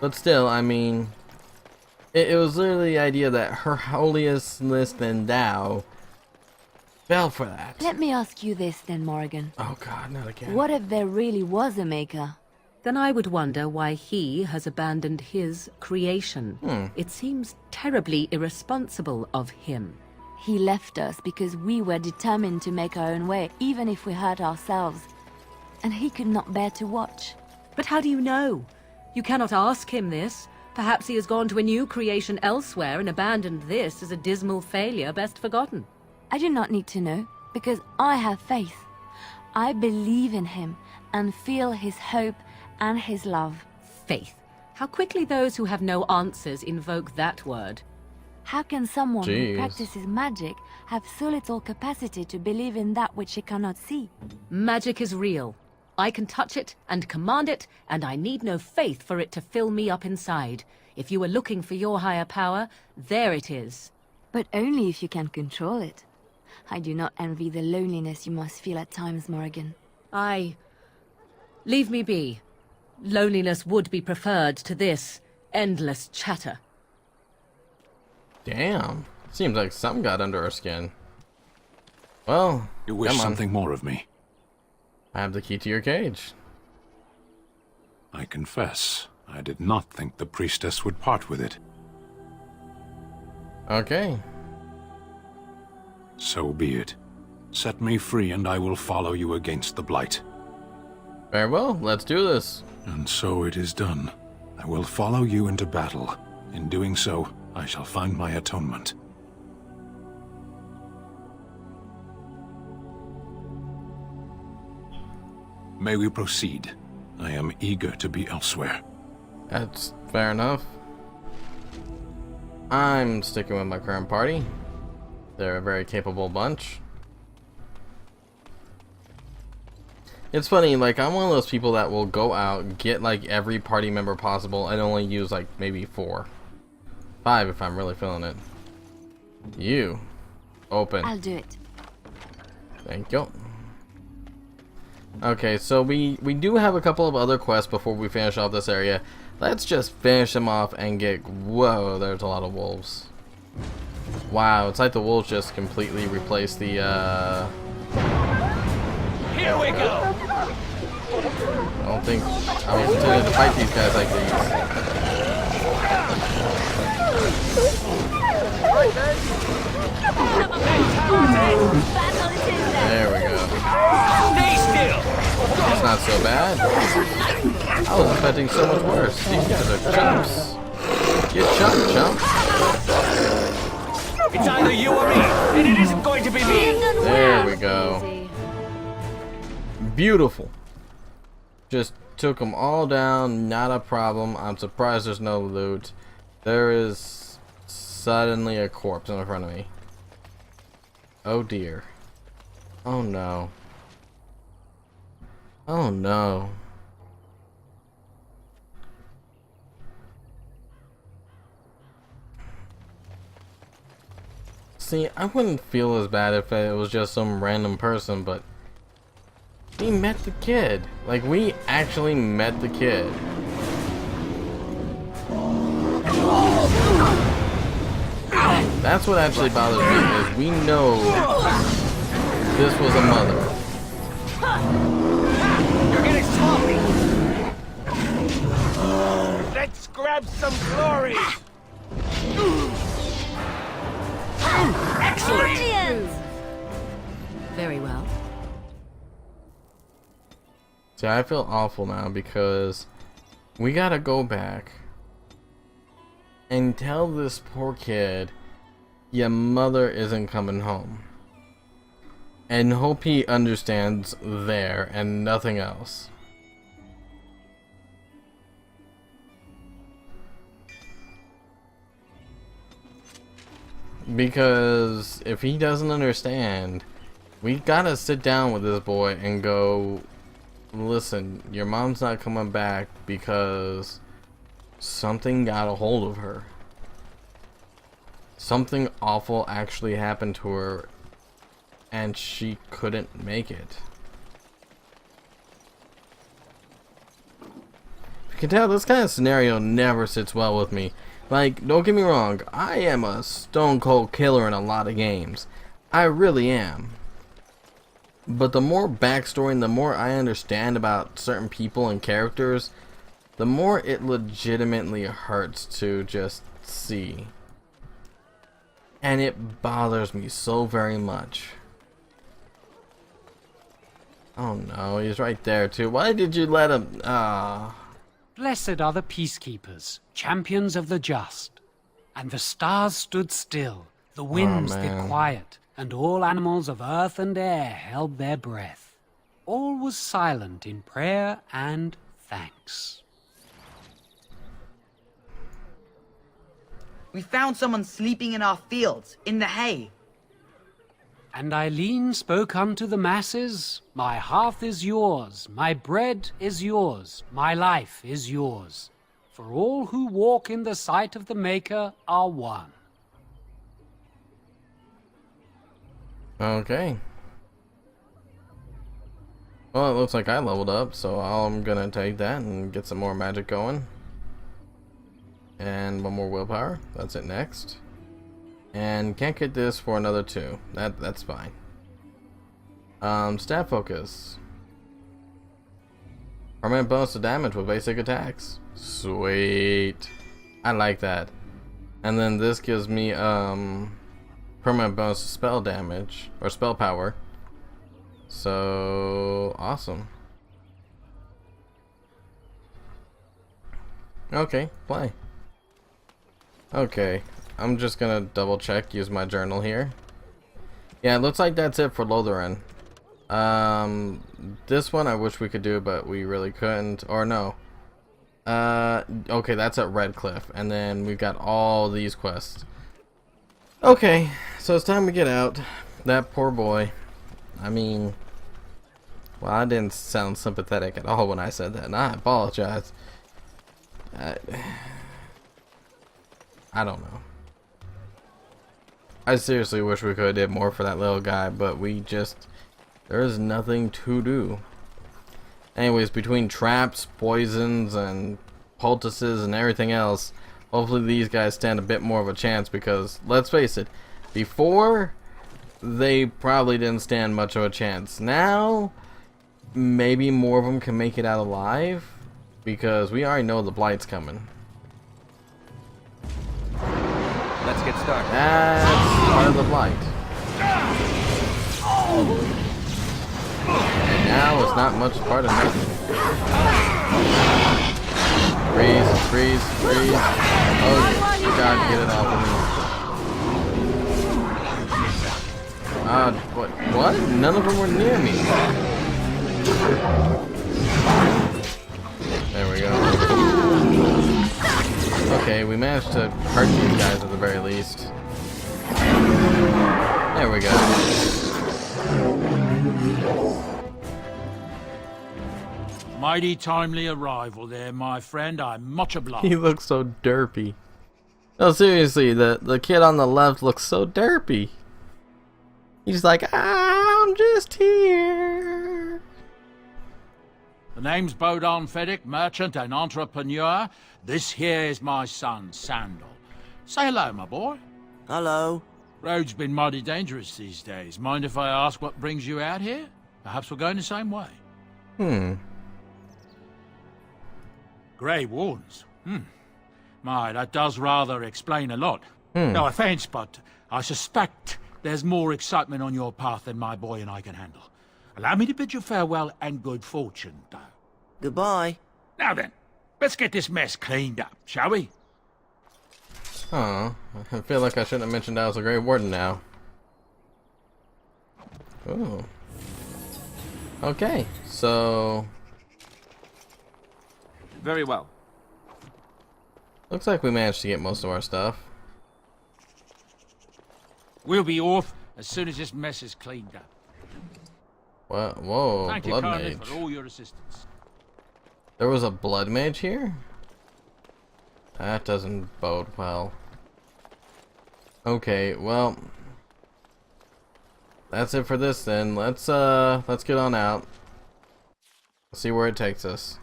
But still, I mean, it was literally the idea that her holiest list and Tao fell for that. Let me ask you this then, Morrigan. Oh god, not again. What if there really was a maker? Then I would wonder why he has abandoned his creation. It seems terribly irresponsible of him. He left us because we were determined to make our own way, even if we hurt ourselves. And he could not bear to watch. But how do you know? You cannot ask him this. Perhaps he has gone to a new creation elsewhere and abandoned this as a dismal failure best forgotten. I do not need to know, because I have faith. I believe in him and feel his hope and his love. Faith. How quickly those who have no answers invoke that word. How can someone Jeez. who practices magic have so little capacity to believe in that which he cannot see? Magic is real. I can touch it and command it, and I need no faith for it to fill me up inside. If you were looking for your higher power, there it is. But only if you can control it. I do not envy the loneliness you must feel at times, Morrigan. Leave me be. Loneliness would be preferred to this endless chatter. Damn. Seems like something got under our skin. Well, You wish come on. something more of me? I have the key to your cage. I confess, I did not think the priestess would part with it. Okay. So be it. Set me free and I will follow you against the Blight. Very well, let's do this. And so it is done. I will follow you into battle. In doing so, I shall find my atonement. May we proceed? I am eager to be elsewhere. That's fair enough. I'm sticking with my current party. They're a very capable bunch. It's funny, like, I'm one of those people that will go out, get like every party member possible, and only use like maybe 4. 5 if I'm really feeling it. You. Open. I'll do it. Thank you. Okay, so we do have a couple of other quests before we finish off this area. Let's just finish them off and get... Whoa, there's a lot of wolves. Wow, it's like the wolves just completely replaced the, Here we go! I don't think I was intended to fight these guys like these. There we go. Stay still! It's not so bad. I was expecting so much worse. These guys are chumps. Get chumped, chump. It's either you or me, and it isn't going to be me! There we go. Beautiful. Just took them all down, not a problem. I'm surprised there's no loot. There is suddenly a corpse in front of me. Oh dear. Oh no. Oh no. See, I wouldn't feel as bad if it was just some random person, but we met the kid. Like, we actually met the kid. That's what actually bothers me, is we know this was a mother. You're getting sloppy! Let's grab some glory! Excellent! Very well. See, I feel awful now because we gotta go back and tell this poor kid your mother isn't coming home, and hope he understands there and nothing else. Because if he doesn't understand, we gotta sit down with this boy and go, listen, your mom's not coming back because something got a hold of her. Something awful actually happened to her and she couldn't make it. can tell, this kind of scenario never sits well with me. Like, don't get me wrong, I am a stone cold killer in a lot of games. I really am. But the more backstory and the more I understand about certain people and characters, the more it legitimately hurts to just see. And it bothers me so very much. Oh no, he's right there too. Why did you let him? Blessed are the peacekeepers, champions of the just. And the stars stood still, the winds did man. quiet, and all animals of earth and air held their breath. All was silent in prayer and thanks. We found someone sleeping in our fields, in the hay. And Eileen spoke unto the masses, my hearth is yours, my bread is yours, my life is yours. For all who walk in the sight of the Maker are one. Okay. Well, it looks like I leveled up, so I'm gonna take that and get some more magic going. And one more willpower. That's it next. And can't get this for another 2. That's fine. Stat focus. Permanent bonus to damage with basic attacks. Sweet. I like that. And then this gives me permanent bonus to spell damage or spell power. So awesome. Okay, play. Okay, I'm just gonna double check, use my journal here. Yeah, it looks like that's it for Lotharen. This one I wish we could do, but we really couldn't. Or no. Okay, that's at Redcliffe, and then we've got all these quests. Okay, so it's time to get out. That poor boy. I mean, well, I didn't sound sympathetic at all when I said that, and I apologize. I don't know. I seriously wish we could have did more for that little guy, but there's nothing to do. Anyways, between traps, poisons, and poultices and everything else, hopefully these guys stand a bit more of a chance, because let's face it, before they probably didn't stand much of a chance. Now maybe more of them can make it out alive, because we already know the Blight's coming. Let's get started. That's part of the Blight. And now it's not much part of nothing. Freeze, freeze, freeze. Oh, you gotta get it off of me. What? None of them were near me. There we go. Okay, we managed to hurt these guys at the very least. There we go. Mighty timely arrival there, my friend. I'm much obliged. He looks so derpy. No, seriously, the kid on the left looks so derpy. He's like, I'm just here. The name's Bodon Feddick, merchant and entrepreneur. This here is my son, Sandal. Say hello, my boy. Hello. Road's been mighty dangerous these days. Mind if I ask what brings you out here? Perhaps we're going the same way. Grey Warns. My, that does rather explain a lot. No offense, but I suspect there's more excitement on your path than my boy and I can handle. Allow me to bid you farewell and good fortune, though. Goodbye. Now then, let's get this mess cleaned up, shall we? Oh, I feel like I shouldn't have mentioned I was a Grey Warden now. Ooh. Okay, so Very well. looks like we managed to get most of our stuff. We'll be off as soon as this mess is cleaned up. What? Whoa, Thank you blood kindly mage. for all your assistance. There was a blood mage here? That doesn't bode well. Okay, well, that's it for this then. Let's get on out. See where it takes us.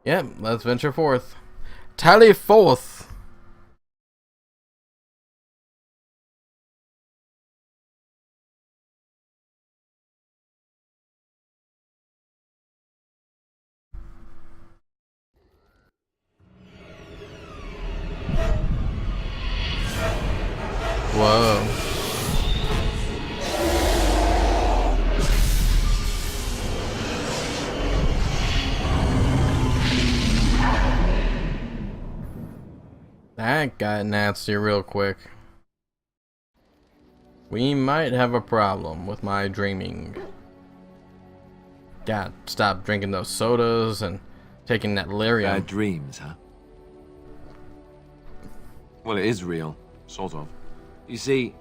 Yep, let's venture forth. Tally forth! Whoa. That got nasty real quick. We might have a problem with my dreaming. God, stop drinking those sodas and taking that lyrium. Bad dreams, huh? Well, it is real, sort of. You see,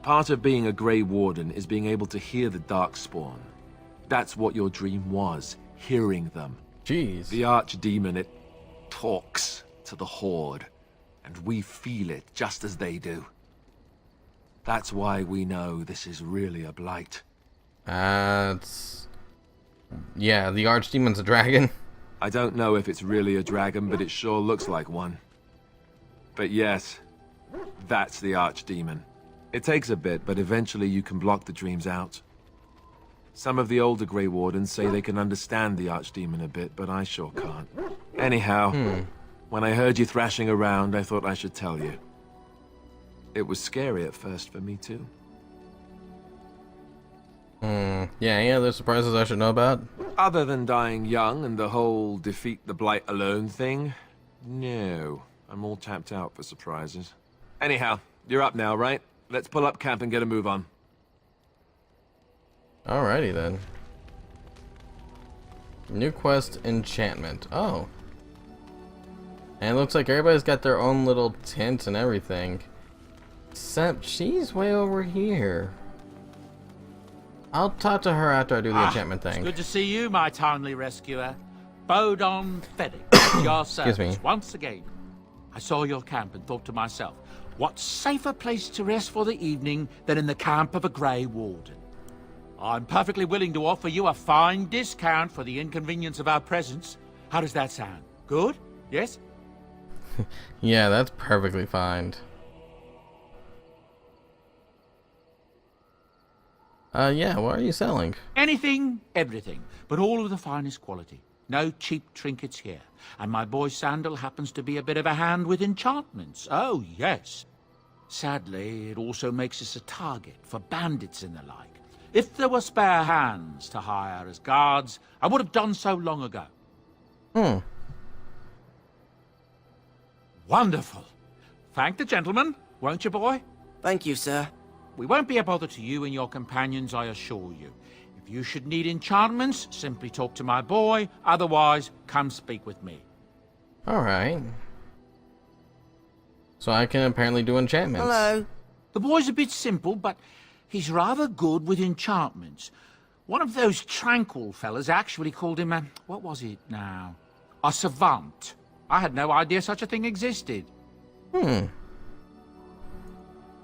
part of being a Grey Warden is being able to hear the Darkspawn. That's what your dream was, hearing them. Jeez. The Archdemon, it talks to the Horde, and we feel it just as they do. That's why we know this is really a Blight. That's... yeah, the Archdemon's a dragon. I don't know if it's really a dragon, but it sure looks like one. But yes, that's the Archdemon. It takes a bit, but eventually you can block the dreams out. Some of the older Grey Wardens say they can understand the Archdemon a bit, but I sure can't. Anyhow, when I heard you thrashing around, I thought I should tell you. It was scary at first for me, too. Yeah, any other surprises I should know about? Other than dying young and the whole defeat the Blight alone thing, no. I'm all tapped out for surprises. Anyhow, you're up now, right? Let's pull up camp and get a move on. Alrighty then. New quest, enchantment. Oh. And it looks like everybody's got their own little tent and everything. Except she's way over here. I'll talk to her after I do the enchantment thing. It's good to see you, my timely rescuer. Bodon Feddick, your service me. once again. I saw your camp and thought to myself, what safer place to rest for the evening than in the camp of a Grey Warden? I'm perfectly willing to offer you a fine discount for the inconvenience of our presence. How does that sound? Good? Yes? Yeah, that's perfectly fine. Yeah, what are you selling? Anything, everything, but all of the finest quality. No cheap trinkets here. And my boy Sandal happens to be a bit of a hand with enchantments. Oh, yes. Sadly, it also makes us a target for bandits and the like. If there were spare hands to hire as guards, I would have done so long ago. Wonderful. Thank the gentleman, won't you, boy? Thank you, sir. We won't be a bother to you and your companions, I assure you. If you should need enchantments, simply talk to my boy. Otherwise, come speak with me. Alright. So I can apparently do enchantments. Hello. The boy's a bit simple, but he's rather good with enchantments. One of those tranquil fellas actually called him a... what was it now? A savant. I had no idea such a thing existed.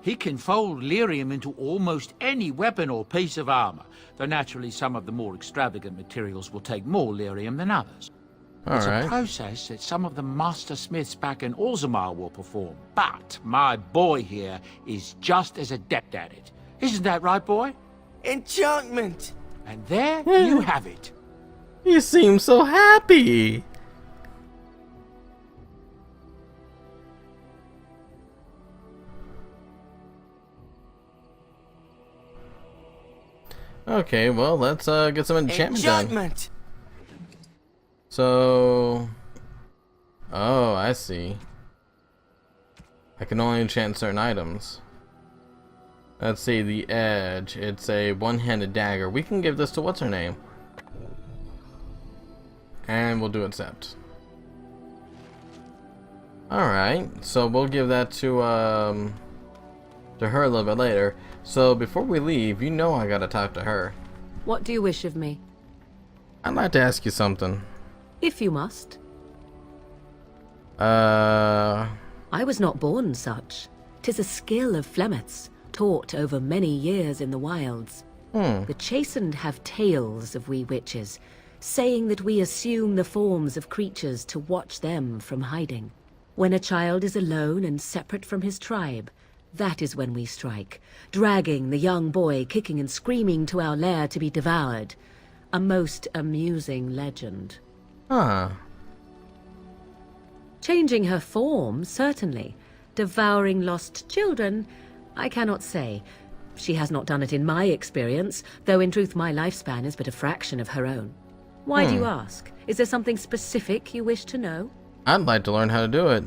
He can fold lyrium into almost any weapon or piece of armor, though naturally some of the more extravagant materials will take more lyrium than others. It's a process that some of the master smiths back in Orzammar will perform, but my boy here is just as adept at it. Isn't that right, boy? Enchantment! And there you have it. You seem so happy. Okay, well, let's get some enchantment done. So... oh, I see. I can only enchant certain items. Let's see, the edge. It's a one-handed dagger. We can give this to what's-her-name. And we'll do accept. Alright, so we'll give that to her a little bit later. So before we leave, you know I gotta talk to her. What do you wish of me? I'd like to ask you something. If you must. I was not born such. 'Tis a skill of Flemeth's, taught over many years in the wilds. The chastened have tales of we witches, saying that we assume the forms of creatures to watch them from hiding. When a child is alone and separate from his tribe, that is when we strike, dragging the young boy kicking and screaming to our lair to be devoured. A most amusing legend. Huh. Changing her form, certainly. Devouring lost children, I cannot say. She has not done it in my experience, though in truth my lifespan is but a fraction of her own. Why do you ask? Is there something specific you wish to know? I'd like to learn how to do it.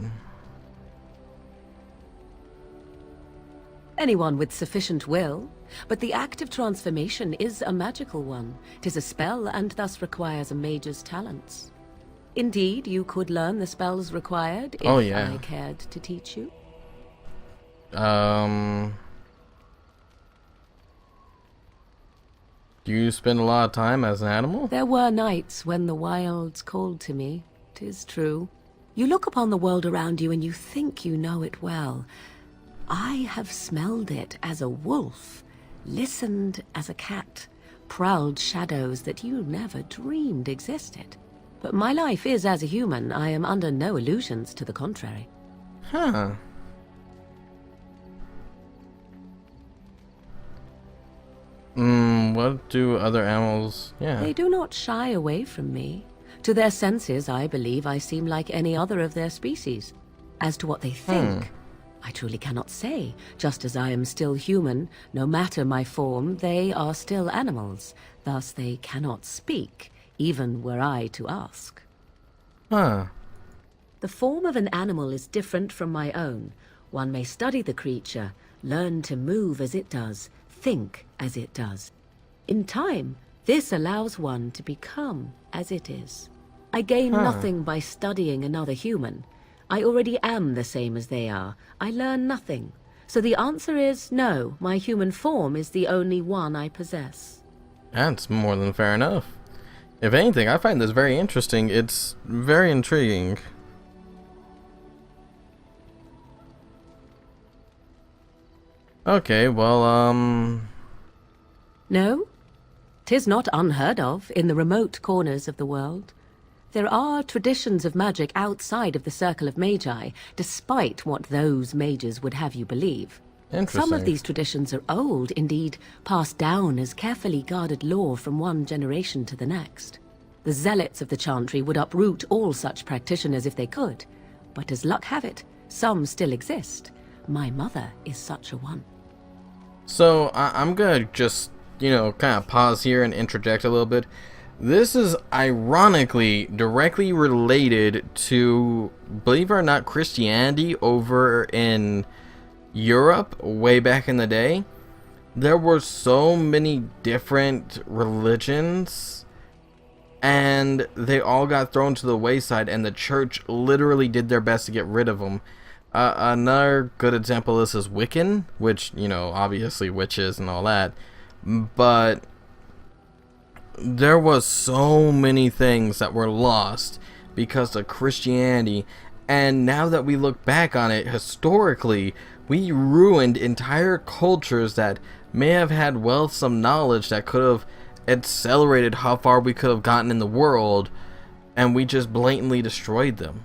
Anyone with sufficient will, but the act of transformation is a magical one. 'Tis a spell and thus requires a mage's talents. Indeed, you could learn the spells required if I cared to teach you. Do you spend a lot of time as an animal? There were nights when the wilds called to me, 'tis true. You look upon the world around you and you think you know it well. I have smelled it as a wolf, listened as a cat, prowled shadows that you never dreamed existed. But my life is as a human. I am under no illusions to the contrary. Huh. What do other animals... Yeah. They do not shy away from me. To their senses, I believe I seem like any other of their species. As to what they think, I truly cannot say. Just as I am still human, no matter my form, they are still animals. Thus they cannot speak, even were I to ask. Huh. The form of an animal is different from my own. One may study the creature, learn to move as it does, think as it does. In time, this allows one to become as it is. I gain nothing by studying another human. I already am the same as they are. I learn nothing. So the answer is no, my human form is the only one I possess. That's more than fair enough. If anything, I find this very interesting. It's very intriguing. Okay, well, No? 'Tis not unheard of in the remote corners of the world. There are traditions of magic outside of the circle of magi, despite what those mages would have you believe. Some of these traditions are old, indeed, passed down as carefully guarded lore from one generation to the next. The zealots of the chantry would uproot all such practitioners if they could, but as luck have it, some still exist. My mother is such a one. So I'm gonna just, kind of pause here and interject a little bit. This is ironically directly related to, believe it or not, Christianity over in Europe way back in the day. There were so many different religions and they all got thrown to the wayside, and the church literally did their best to get rid of them. Another good example of this is Wiccan, which, obviously witches and all that, but there was so many things that were lost because of Christianity, and now that we look back on it historically, we ruined entire cultures that may have had some knowledge that could have accelerated how far we could have gotten in the world, and we just blatantly destroyed them.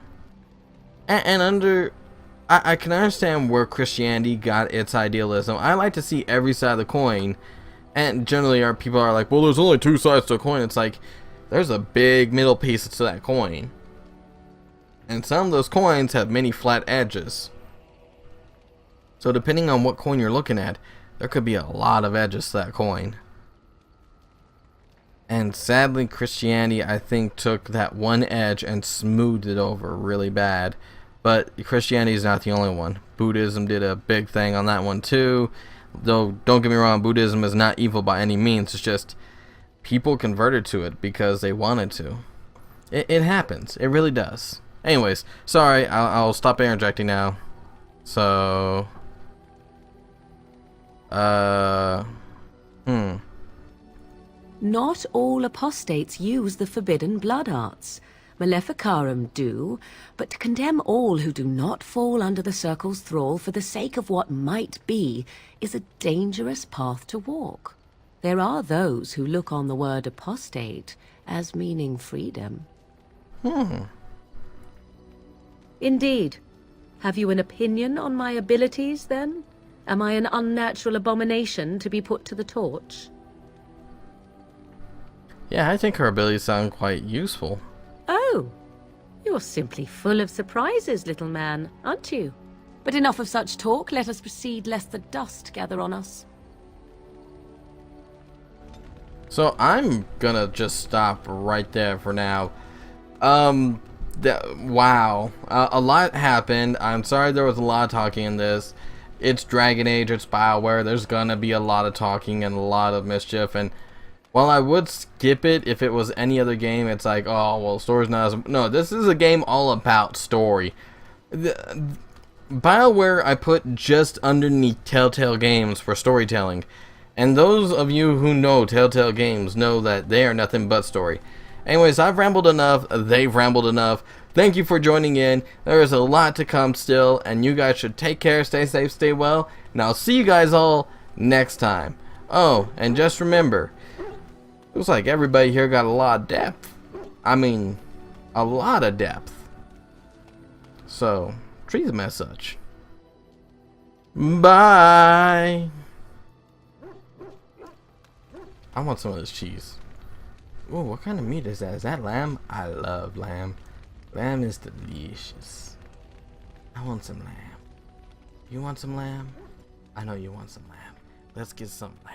And I can understand where Christianity got its idealism. I like to see every side of the coin. And generally our people are like, well, there's only two sides to a coin. It's like, there's a big middle piece to that coin. And some of those coins have many flat edges. So depending on what coin you're looking at, there could be a lot of edges to that coin. And sadly, Christianity, I think, took that one edge and smoothed it over really bad. But Christianity is not the only one. Buddhism did a big thing on that one too. Though, don't get me wrong, Buddhism is not evil by any means. It's just people converted to it because they wanted to. It happens. It really does. Anyways, sorry, I'll stop interjecting now. So, Not all apostates use the forbidden blood arts. Maleficarum do, but to condemn all who do not fall under the circle's thrall for the sake of what might be is a dangerous path to walk. There are those who look on the word apostate as meaning freedom. Hmm. Indeed. Have you an opinion on my abilities, then? Am I an unnatural abomination to be put to the torch? Yeah, I think her abilities sound quite useful. Oh, you're simply full of surprises, little man, aren't you? But enough of such talk. Let us proceed, lest the dust gather on us. So I'm gonna just stop right there for now. Wow. A lot happened. I'm sorry there was a lot of talking in this. It's Dragon Age, it's BioWare. There's gonna be a lot of talking and a lot of mischief. And while I would skip it if it was any other game, it's like, oh, well, story's not as... No, this is a game all about story. BioWare I put just underneath Telltale Games for storytelling. And those of you who know Telltale Games know that they are nothing but story. Anyways, I've rambled enough. They've rambled enough. Thank you for joining in. There is a lot to come still, and you guys should take care, stay safe, stay well, and I'll see you guys all next time. Oh, and just remember, looks like everybody here got a lot of depth. I mean, a lot of depth. So, treat them as such. Bye! I want some of this cheese. Ooh, what kind of meat is that? Is that lamb? I love lamb. Lamb is delicious. I want some lamb. You want some lamb? I know you want some lamb. Let's get some lamb.